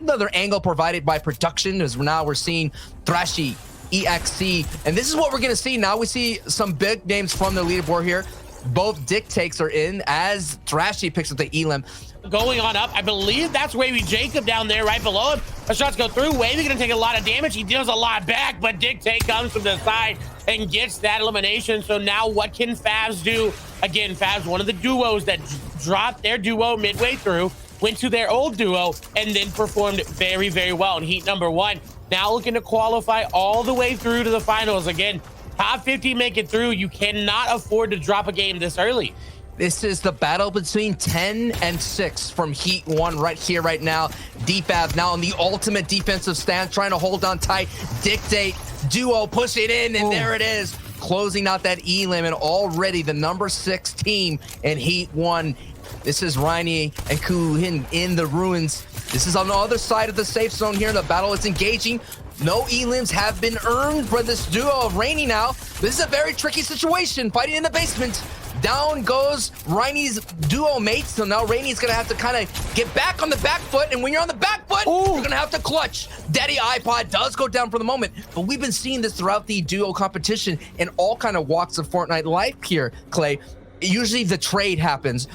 another angle provided by production, as now we're seeing Thrashy, EXC, and this is what we're gonna see now. We see some big names from the leaderboard here. Both dictates are in as Thrashy picks up the Elim. Going on up, I believe that's Wavy Jacob down there right below him. The shots go through. Wavy gonna take a lot of damage. He deals a lot back, but Dictate comes from the side and gets that elimination. So now what can Favs do? Again, Favs, one of the duos that dropped their duo midway through, went to their old duo, and then performed very, very well in heat number 1. Now looking to qualify all the way through to the finals. Again, top 50 make it through. You cannot afford to drop a game this early. This is the battle between 10 and 6 from Heat 1 right here, right now. DFAV now in the ultimate defensive stance, trying to hold on tight. Dictate, duo, push it in, and there it is. Closing out that Elim, and already the number 6 team in Heat 1. This is Rainy and Kuhin in the ruins. This is on the other side of the safe zone here. The battle is engaging. No Elims have been earned for this duo of Rainy now. This is a very tricky situation, fighting in the basement. Down goes Rainy's duo mate, so now Rainy's gonna have to kind of get back on the back foot, and when you're on the back foot, you're gonna have to clutch. Daddy iPod does go down for the moment, but we've been seeing this throughout the duo competition in all kind of walks of Fortnite life here, Clay. Usually the trade happens.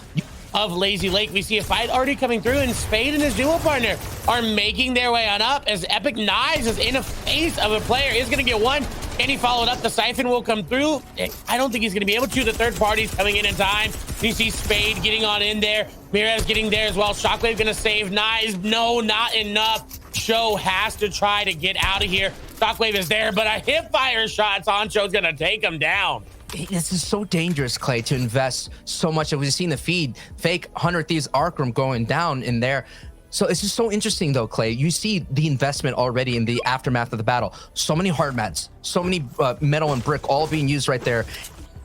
Of Lazy Lake, we see a fight already coming through, and Spade and his duo partner are making their way on up as Epic Knives is in a face of a player, is going to get one. Can he follow it up? The Siphon will come through. I don't think he's going to be able to. The third party's coming in time. You see Spade getting on in there. Mirez getting there as well. Shockwave going to save Knives. No, not enough. Show has to try to get out of here. Shockwave is there, but a hip fire shot. Sancho's going to take him down. This is so dangerous, Clay, to invest so much. We've seen the feed, fake 100 Thieves Arkham going down in there. So it's just so interesting, though, Clay. You see the investment already in the aftermath of the battle. So many hard mats, so many metal and brick all being used right there.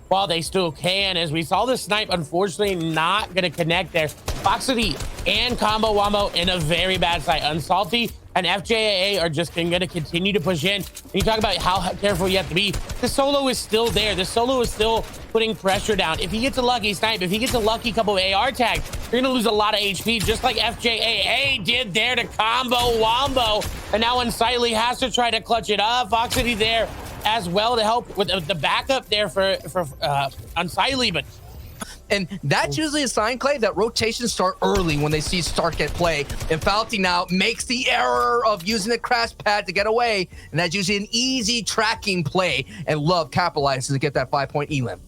While they still can, as we saw the snipe, unfortunately not going to connect there. Foxity and Combo Wombo in a very bad site. Unsalty and FJAA are just going to continue to push in. And you talk about how careful you have to be. The solo is still there. The solo is still putting pressure down. If he gets a lucky snipe, if he gets a lucky couple of AR tags, you're going to lose a lot of HP, just like FJAA did there to Combo Wombo. And now Unsightly has to try to clutch it up. Foxity there as well to help with the backup there for Unsightly, but and that's usually a sign, Clay, that rotations start early when they see Stark at play. And Falty now makes the error of using the crash pad to get away, and that's usually an easy tracking play, and Love capitalizes to get that 5-point Elim.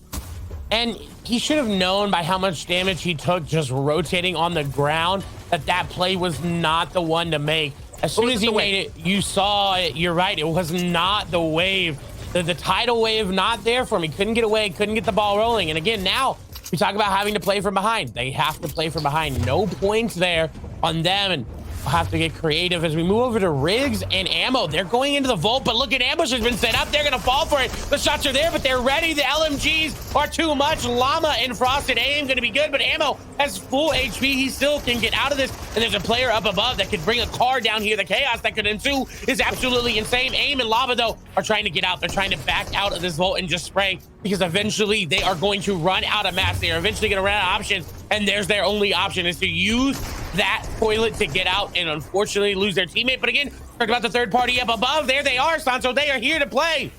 And he should have known by how much damage he took just rotating on the ground that that play was not the one to make. As soon as he made it, you saw it. You're right. It was not the wave. The tidal wave not there for him. He couldn't get away, couldn't get the ball rolling. And again, now we talk about having to play from behind. They have to play from behind. No points there on them, and we'll have to get creative as we move over to Riggs and Ammo. They're going into the vault, but look at ambush has been set up. They're going to fall for it. The shots are there, but they're ready. The LMGs are too much. Llama and Frosted Aim going to be good, but Ammo has full HP. He still can get out of this, and there's a player up above that could bring a car down here. The chaos that could ensue is absolutely insane. Aim and Lava, though, are trying to get out. They're trying to back out of this vault and just spray, because eventually they are going to run out of mats. They are eventually going to run out of options, and there's their only option is to use that toilet to get out and unfortunately lose their teammate. But again, talk about the third party up above. There they are, Sancho. They are here to play.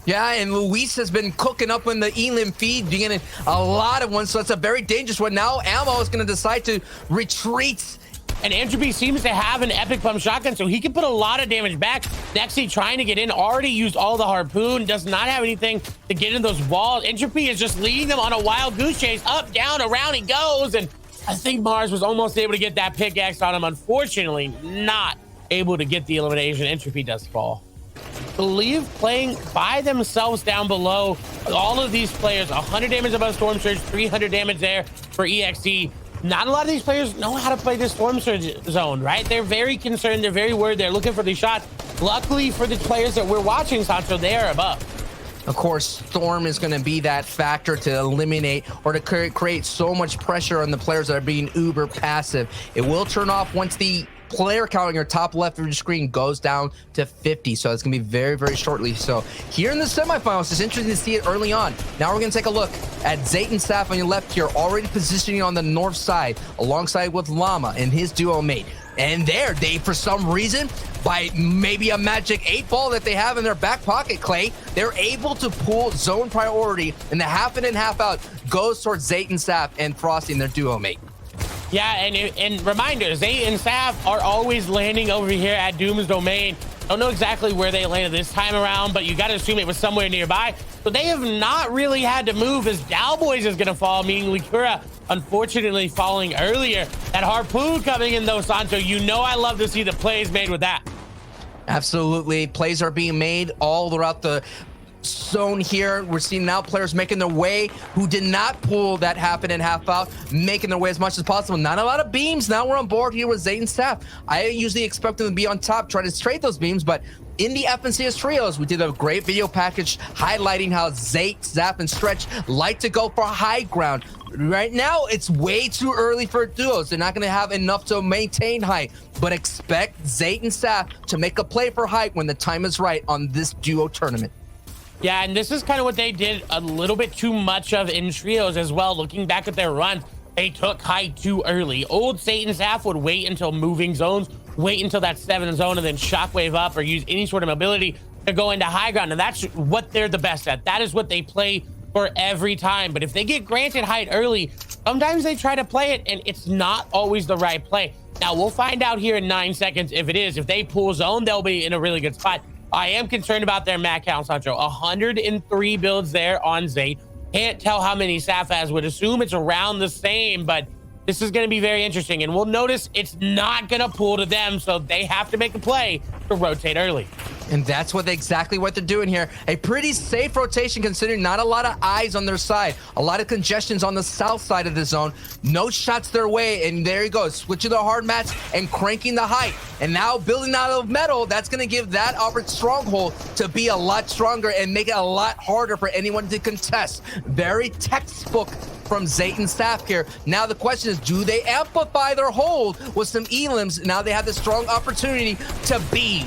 Yeah, and Luis has been cooking up in the Elim feed, getting a lot of ones, so it's a very dangerous one. Now Ammo is going to decide to retreat. And Entropy seems to have an epic pump shotgun, so he can put a lot of damage back. Nexy trying to get in, already used all the harpoon, does not have anything to get in those walls. Entropy is just leading them on a wild goose chase. Up, down, around he goes, and I think Mars was almost able to get that pickaxe on him. Unfortunately, not able to get the elimination. Entropy does fall. Believe playing by themselves down below. All of these players, 100 damage above Storm Surge, 300 damage there for EXE. Not a lot of these players know how to play this Storm Surge zone, right? They're very concerned. They're very worried. They're looking for these shots. Luckily for the players that we're watching, Sancho, they are above. Of course, Storm is going to be that factor to eliminate or to create so much pressure on the players that are being uber passive. It will turn off once the player count on your top left of your screen goes down to 50, so it's gonna be very, very shortly. So here in the semifinals, it's interesting to see it early on. Now we're gonna take a look at Zayton Saf on your left here, already positioning on the north side alongside with Llama and his duo mate. And there, they, for some reason, by maybe a magic 8-ball that they have in their back pocket, Clay, they're able to pull zone priority, and the half in and half out goes towards Zayt and Saf and Frosty and their duo mate. Yeah, and reminder, Zayt and Saf are always landing over here at Doom's domain. Don't know exactly where they landed this time around, but you got to assume it was somewhere nearby. So they have not really had to move, as Dowboys is going to fall, meaning Likura unfortunately falling earlier. That harpoon coming in though, Sancho, you know I love to see the plays made with that. Absolutely. Plays are being made all throughout the zone here. We're seeing now players making their way who did not pull that half in and half out, making their way as much as possible. Not a lot of beams. Now we're on board here with Zayt and Saf. I usually expect them to be on top, trying to trade those beams, but in the FNCS trios, we did a great video package highlighting how Zayt, Zap, and Stretch like to go for high ground. Right now, it's way too early for duos. They're not going to have enough to maintain height, but expect Zayt and Saf to make a play for height when the time is right on this duo tournament. Yeah, and this is kind of what they did a little bit too much of in trios as well. Looking back at their runs, they took height too early. Old Satan Saf would wait until moving zones, wait until that 7 zone, and then shockwave up or use any sort of mobility to go into high ground. And that's what they're the best at. That is what they play for every time. But if they get granted height early, sometimes they try to play it, and it's not always the right play. Now, we'll find out here in 9 seconds if it is. If they pull zone, they'll be in a really good spot. I am concerned about their mat count, Sancho. 103 builds there on Zayt. Can't tell how many Saf has. Would assume it's around the same, but this is going to be very interesting. And we'll notice it's not going to pull to them, so they have to make a play to rotate early. And that's exactly what they're doing here. A pretty safe rotation considering not a lot of eyes on their side. A lot of congestions on the south side of the zone. No shots their way, and there you go. Switching the hard mats and cranking the height. And now building out of metal, that's going to give that stronghold to be a lot stronger and make it a lot harder for anyone to contest. Very textbook from Zayt and Saf here. Now the question is, do they amplify their hold with some elims? Now they have the strong opportunity to beam.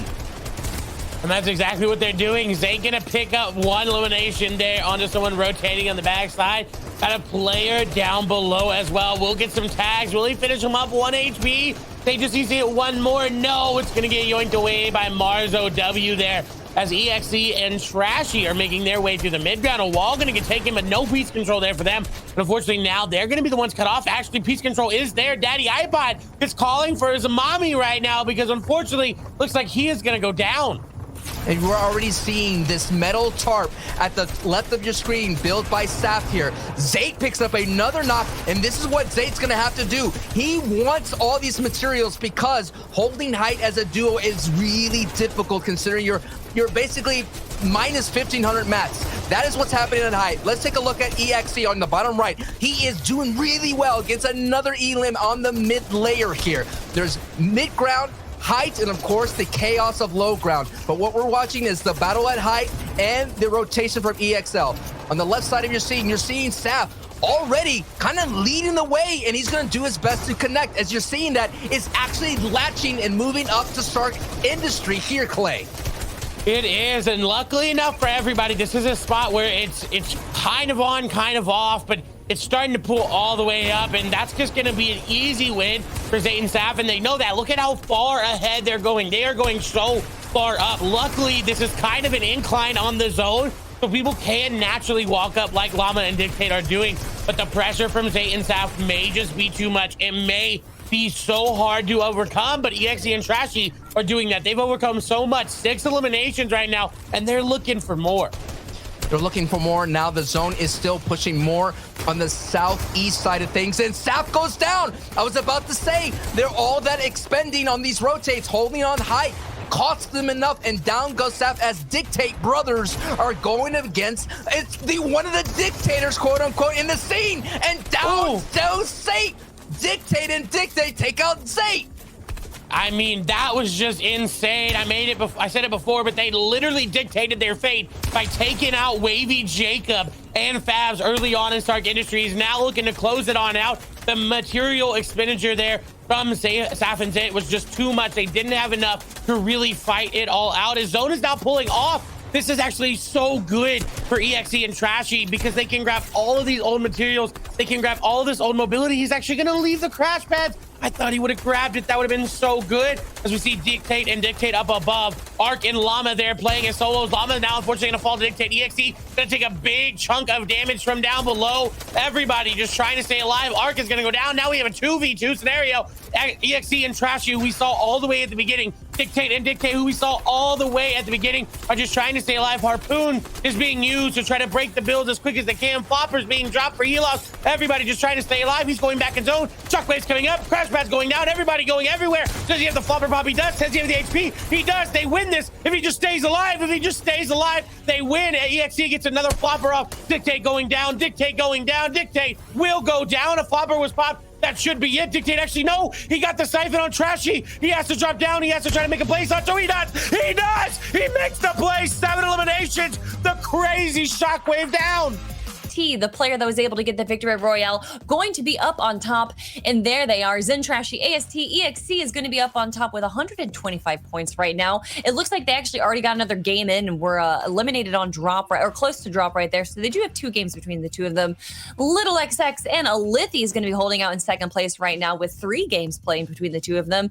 And that's exactly what they're doing. Zayt gonna pick up one elimination there onto someone rotating on the backside. Got a player down below as well. We'll get some tags. Will he finish him up? 1 HP. They just need to get one more. No, it's gonna get yoinked away by Marzo W there, as EXE and Trashy are making their way through the mid ground. A wall gonna get taken, but no piece control there for them. And unfortunately, now they're gonna be the ones cut off. Actually, piece control is there. Daddy iPod is calling for his mommy right now, because unfortunately, looks like he is gonna go down. And we're already seeing this metal tarp at the left of your screen built by Saf here. Zayt picks up another knock, and this is what Zayt's gonna have to do. He wants all these materials because holding height as a duo is really difficult considering you're basically minus 1,500 mats. That is what's happening at height. Let's take a look at EXE on the bottom right. He is doing really well against another elim on the mid layer here. There's mid ground, height, and of course the chaos of low ground. But what we're watching is the battle at height and the rotation from EXL. On the left side of your scene, you're seeing Saf already kind of leading the way, and he's going to do his best to connect. As you're seeing that, it's actually latching and moving up to start industry here, Clay. It is, and luckily enough for everybody, this is a spot where it's kind of on, kind of off, but it's starting to pull all the way up, and that's just going to be an easy win for Zayt and Saf, and they know that. Look at how far ahead they're going. They are going so far up. Luckily, this is kind of an incline on the zone, so people can naturally walk up like Llama and Dictate are doing, but the pressure from Zayt and Saf may just be too much. It may be so hard to overcome, but EXE and Trashy are doing that. They've overcome so much. 6 eliminations right now, and they're looking for more. They're looking for more. Now the zone is still pushing more on the southeast side of things, and Saf goes down. I was about to say, they're all that expending on these rotates, holding on height, costs them enough, and down goes Saf as Dictate brothers are going against one of the dictators, quote unquote, in the scene, and down goes Zayt. Dictate and Dictate take out Zayt. I mean, that was just insane. I said it before, but they literally dictated their fate by taking out Wavy Jacob and Fabs early on in Stark Industries. Now looking to close it on out. The material expenditure there from Saf and Zayt was just too much. They didn't have enough to really fight it all out. His zone is now pulling off. This is actually so good for EXE and Trashy because they can grab all of these old materials. They can grab all of this old mobility. He's actually going to leave the crash pads I thought he would have grabbed it. That would have been so good. As we see Dictate and Dictate up above. Arc and Llama there playing as solos. Llama now unfortunately gonna fall to Dictate. EXE gonna take a big chunk of damage from down below. Everybody just trying to stay alive. Arc is gonna go down. Now we have a 2v2 scenario. EXE and Trashy, who we saw all the way at the beginning. Dictate and Dictate, who we saw all the way at the beginning, are just trying to stay alive. Harpoon is being used to try to break the build as quick as they can. Flopper's being dropped for heal-offs. Everybody just trying to stay alive. He's going back in zone. Shockwave's coming up. Crash Pad's going down. Everybody going everywhere. Does he have the Flopper pop? He does. Does he have the HP? He does. They win this. If he just stays alive, they win. EXE gets another Flopper off. Dictate going down. Dictate going down. Dictate will go down. A Flopper was popped. That should be it. Dictate actually, no, he got the siphon on Trashy. He has to drop down. He has to try to make a play. So he does. He does. He makes the play. 7 eliminations. The crazy Shockwave down. The player that was able to get the victory royale, going to be up on top, and there they are. Zen, Trashy, AST, EXE is going to be up on top with 125 points right now. It looks like they actually already got another game in and were eliminated on drop, right, or close to drop right there. So they do have 2 games between the two of them. Little XX and Alithi is going to be holding out in second place right now with 3 games playing between the two of them.